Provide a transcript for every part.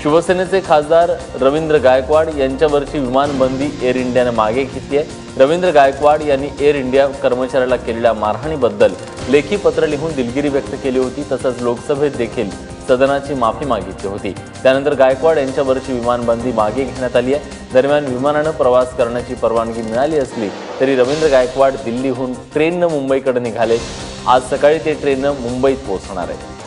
शिवसेनेचे खासदार रवींद्र गायकवाड यांच्यावरची विमानबंदी एअर इंडियाने मागे घेतली आहे। रवींद्र गायकवाड यांनी एअर इंडिया कर्मचाऱ्याला केलेल्या मारहाणीबद्दल लेखी पत्र लिहून दिलगिरी व्यक्त केली होती। तसंच लोकसभेत देखील सदनाची माफी मागितली होती। त्यानंतर गायकवाड यांच्यावरची विमानबंदी मागे घेण्यात आली आहे। दरम्यान विमानाने प्रवास करण्याची परवानगी मिळाली असली तरी रवींद्र गायकवाड दिल्लीहून ट्रेनने मुंबईकडे निघाले। आज सकाळी ते ट्रेनने मुंबईत पोहोचणार आहेत।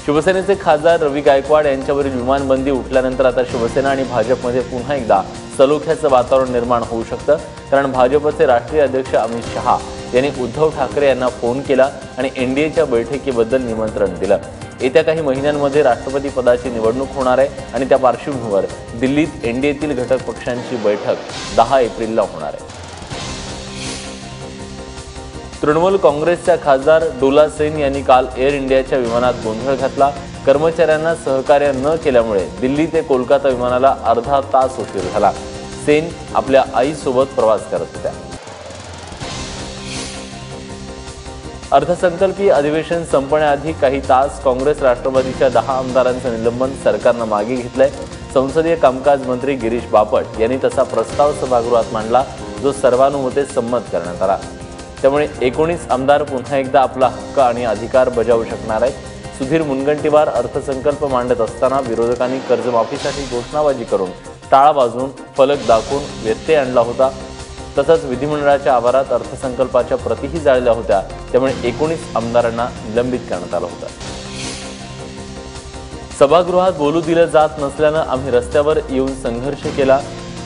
शिवसेनेचे खासदार रवी गायकवाड यांच्यावरील विमानबंदी उठल्यानंतर आता शिवसेना आणि भाजपमध्ये पुन्हा एकदा सलोख्याचं वातावरण निर्माण होऊ शकतं। कारण भाजपचे राष्ट्रीय अध्यक्ष अमित शहा यांनी उद्धव ठाकरे यांना फोन केला आणि एनडीएच्या बैठकीबद्दल निमंत्रण दिलं। येत्या काही महिन्यांमध्ये राष्ट्रपती पदाची निवडणूक होणार आहे आणि त्या पार्श्वभूमीवर दिल्लीत एनडीएतील घटक पक्षांची बैठक 10 एप्रिलला होणार आहे। तृणमूल काँग्रेसच्या खासदार डोला सेन यांनी काल एअर इंडियाच्या विमानात गोंधळ घातला। कर्मचाऱ्यांना सहकार्य न केल्यामुळे दिल्ली ते कोलकाता विमानाला अर्धा तास उशीर झाला। सेन आपल्या आईसोबत प्रवास करत होत्या। अर्थसंकल्पीय अधिवेशन संपण्याआधी काही तास काँग्रेस राष्ट्रवादीच्या 10 आमदारांचं निलंबन सरकारनं मागे घेतलंय। संसदीय कामकाज मंत्री गिरीश बापट यांनी तसा प्रस्ताव सभागृहात मांडला, जो सर्वानुमते संमत करण्यात आला। त्यामुळे 19 आमदार पुन्हा एकदा आपला हक्क आणि अधिकार बजावू शकणार आहेत। सुधीर मुनगंटीवार अर्थसंकल्प मांडत असताना विरोधकांनी कर्जमाफीसाठी घोषणाबाजी करून टाळा वाजवून फलक दाखवून व्यत्यय आणला होता। तसंच विधिमंडळाच्या आवारात अर्थसंकल्पाच्या प्रतिही जाळल्या होत्या। त्यामुळे 19 आमदारांना निलंबित करण्यात आलं होतं। सभागृहात बोलू दिलं जात नसल्यानं आम्ही रस्त्यावर येऊन संघर्ष केला।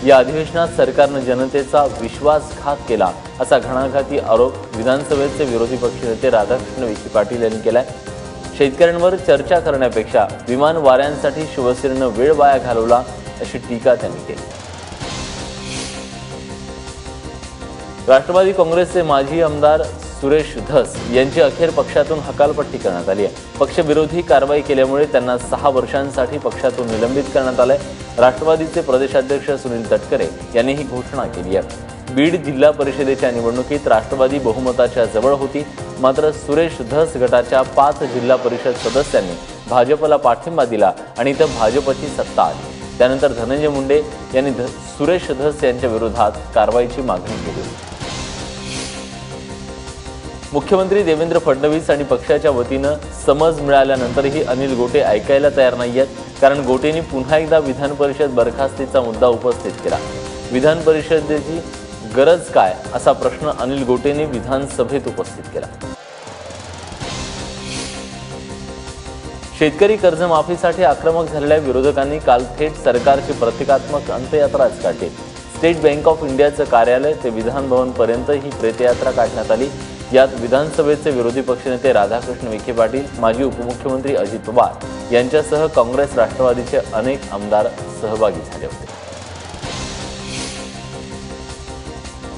या अधिवेशनात सरकारने जनतेचा विश्वासघात केला असा घणाघाती आरोप विधानसभेचे विरोधी पक्षनेते राधाकृष्ण विखे पाटील यांनी केलाय। शेतकऱ्यांवर चर्चा करण्यापेक्षा विमान वाऱ्यांसाठी शिवसेनेने वेळ वाया घालवला अशी टीका त्यांनी केली। राष्ट्रवादी काँग्रेसचे माजी आमदार सुरेश धस यांची अखेर पक्षातून हकालपट्टी करण्यात आली आहे। पक्षविरोधी कारवाई केल्यामुळे त्यांना 6 वर्षांसाठी पक्षातून निलंबित करण्यात आले। राष्ट्रवादीचे प्रदेशाध्यक्ष सुनील तटकरे यांनी ही घोषणा केली आहे। बीड जिल्हा परिषदेच्या निवडणुकीत राष्ट्रवादी बहुमताच्या जवळ होती, मात्र सुरेश धस गटाच्या 5 जिल्हा परिषद सदस्यांनी भाजपला पाठिंबा दिला आणि इथं भाजपची सत्ता आली। त्यानंतर धनंजय मुंडे यांनी सुरेश धस यांच्या विरोधात कारवाईची मागणी केली। मुख्यमंत्री देवेंद्र फडणवीस आणि पक्षाच्या वतीनं समज मिळाल्यानंतरही अनिल गोटे ऐकायला तयार नाहीयेत। कारण गोटेंनी पुन्हा एकदा विधान परिषद बरखास्तीचा मुद्दा उपस्थित केला। विधान परिषदेची गरज काय असा प्रश्न अनिल गोटेंनी विधानसभेत उपस्थित केला। शेतकरी कर्जमाफीसाठी आक्रमक झालेल्या विरोधकांनी काल थेट सरकारची प्रतिकात्मक अंत्ययात्राच काढली। स्टेट बँक ऑफ इंडियाचं कार्यालय ते विधान भवन पर्यंत ही प्रेतयात्रा काढण्यात आली। यात विधानसभेचे विरोधी पक्षनेते राधाकृष्ण विखे पाटील, माजी उपमुख्यमंत्री अजित पवार यांच्यासह काँग्रेस राष्ट्रवादीचे अनेक आमदार सहभागी झाले होते।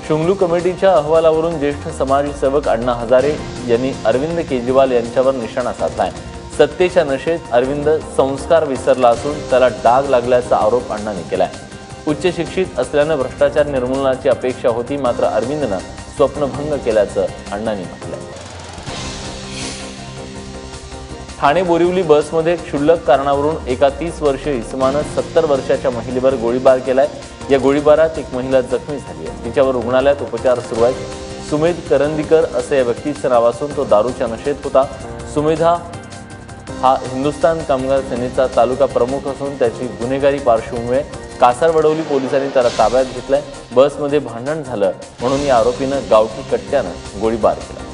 शुंगलू कमिटीच्या अहवालावरून ज्येष्ठ समाजसेवक अण्णा हजारे यांनी अरविंद केजरीवाल यांच्यावर निशाणा साधलाय। सत्तेच्या नशेत अरविंद संस्कार विसरला असून त्याला डाग लागल्याचा आरोप अण्णांनी केलाय। उच्च शिक्षित असल्याने भ्रष्टाचार निर्मूलनाची अपेक्षा होती, मात्र अरविंदनं स्वप्नभंग केल्याचं अण्णांनी म्हटलंय। ठाणे बोरिवली बसमध्ये क्षुल्लक कारणावरून एका 30 वर्षीय इसमानं 70 वर्षाच्या महिलेवर गोळीबार केलाय। या गोळीबारात एक महिला जखमी झाली आहे। तिच्यावर रुग्णालयात उपचार सुरू आहेत। सुमेध करंदीकर असं या व्यक्तीचं नाव असून तो दारूच्या नशेत होता। सुमेधा हा हिंदुस्थान कामगार सेनेचा तालुका प्रमुख असून त्याची गुन्हेगारी पार्श्वभूमी आहे। कासारवडवली पोलिसांनी त्याला ताब्यात घेतलंय। बसमध्ये भांडण झालं म्हणून या आरोपीनं गावठी कट्ट्यानं गोळीबार केला।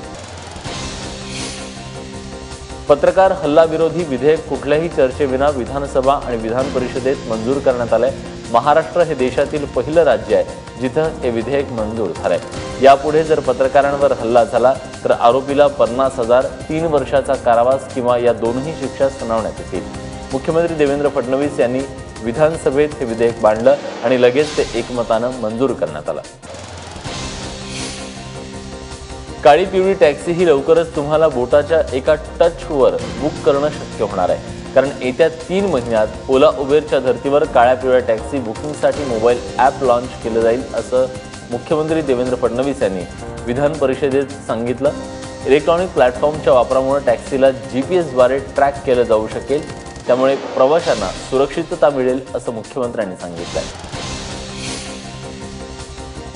पत्रकार हल्ला विरोधी विधेयक कुठल्याही चर्चेविना विधानसभा आणि विधान परिषदेत मंजूर करण्यात आलंय। महाराष्ट्र हे देशातील पहिलं राज्य आहे जिथं हे विधेयक मंजूर झालंय। यापुढे जर पत्रकारांवर हल्ला झाला तर आरोपीला 50,000, 3 वर्षाचा कारावास किंवा या दोन्ही शिक्षा सुनावण्यात येतील। मुख्यमंत्री देवेंद्र फडणवीस यांनी विधानसभेत हे विधेयक मांडलं आणि लगेच ते एकमतानं मंजूर करण्यात आलं। काळी पिवळी टॅक्सी ही लवकरच तुम्हाला बोटाच्या एका टचवर बुक करणं शक्य होणार आहे। कारण येत्या 3 महिन्यात ओला उबेरच्या धर्तीवर काळ्या पिवळ्या टॅक्सी बुकिंगसाठी मोबाईल ॲप लॉन्च केलं जाईल असं मुख्यमंत्री देवेंद्र फडणवीस यांनी विधान परिषदेत सांगितलं। इलेक्ट्रॉनिक प्लॅटफॉर्मच्या वापरामुळे टॅक्सीला GPS द्वारे ट्रॅक केलं जाऊ शकेल, त्यामुळे प्रवाशांना सुरक्षितता मिळेल असं मुख्यमंत्र्यांनी सांगितलंय।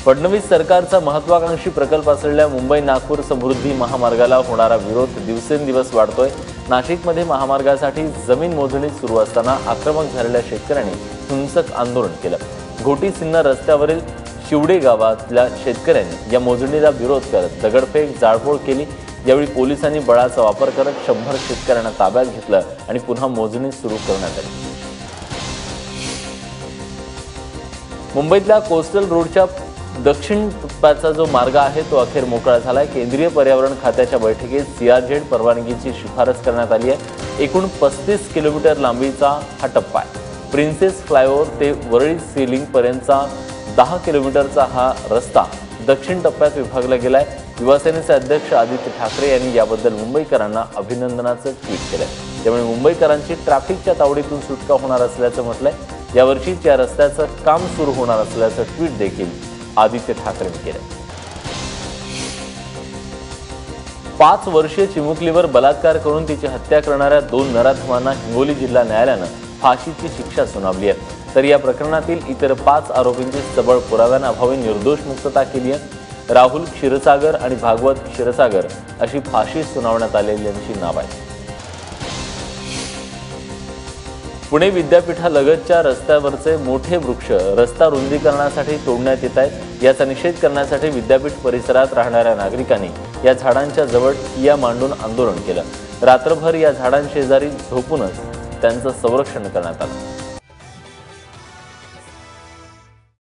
फडणवीस सरकारचा महत्त्वाकांक्षी प्रकल्प असलेल्या मुंबई-नागपूर समृद्धी महामार्गाला होणारा विरोध दिवसेंदिवस वाढतोय। नाशिकमध्ये महामार्गासाठी जमीन मोजणी सुरू असताना आक्रमक झालेल्या शेतकऱ्यांनी हिंसक आंदोलन केलं। घोटी-सिन्नर रस्त्यावरील शिवडे गावातल्या शेतकऱ्यांनी या मोजणीला विरोध करत दगडफेक, जाळपोळ केली। यावेळी पोलिसांनी बळाचा वापर करत 100 शेतकऱ्यांना ताब्यात घेतलं आणि पुन्हा मोजणी सुरू करण्यात आली। मुंबईतल्या कोस्टल रोडच्या दक्षिण टप्प्याचा जो मार्ग आहे तो अखेर मोकळा झालाय। केंद्रीय पर्यावरण खात्याच्या बैठकीत CRZ परवानगीची शिफारस करण्यात आली आहे। एकूण 35 किलोमीटर लांबीचा हा टप्पा आहे। प्रिन्सेस फ्लायओव्हर ते वरळी सीलिंग पर्यंतचा 10 किलोमीटरचा हा रस्ता दक्षिण टप्प्यात विभागला गेलाय। युवासेनेचे अध्यक्ष आदित्य ठाकरे यांनी याबद्दल मुंबईकरांना अभिनंदनाचं ट्विट केलंय। त्यामुळे मुंबईकरांची ट्रॅफिकच्या तावडीतून सुटका होणार असल्याचं म्हटलंय। यावर्षीच या रस्त्याचं काम सुरू होणार असल्याचं ट्विट देखील आदित्य ठाकरेंनी केलं। 5 वर्षीय चिमुकलीवर बलात्कार करून तिची हत्या करणाऱ्या 2 नराधमांना हिंगोली जिल्हा न्यायालयानं फाशीची शिक्षा सुनावली आहे। तर या प्रकरणातील इतर 5 आरोपींची सबळ पुराव्यांअभावी निर्दोष मुक्तता केली आहे। राहुल क्षीरसागर आणि भागवत क्षीरसागर अशी फाशी सुनावण्यात आलेल्यांची नाव आहेत। पुणे विद्यापीठालगतच्या रस्त्यावरचे मोठे वृक्ष रस्ता रुंदीकरणासाठी तोडण्यात येत आहेत। याचा निषेध करण्यासाठी विद्यापीठ परिसरात राहणाऱ्या नागरिकांनी या झाडांच्या जवळ ठिय्या मांडून आंदोलन केलं। रात्रभर या झाडांशेजारी झोपूनच त्यांचं संरक्षण करण्यात आलं।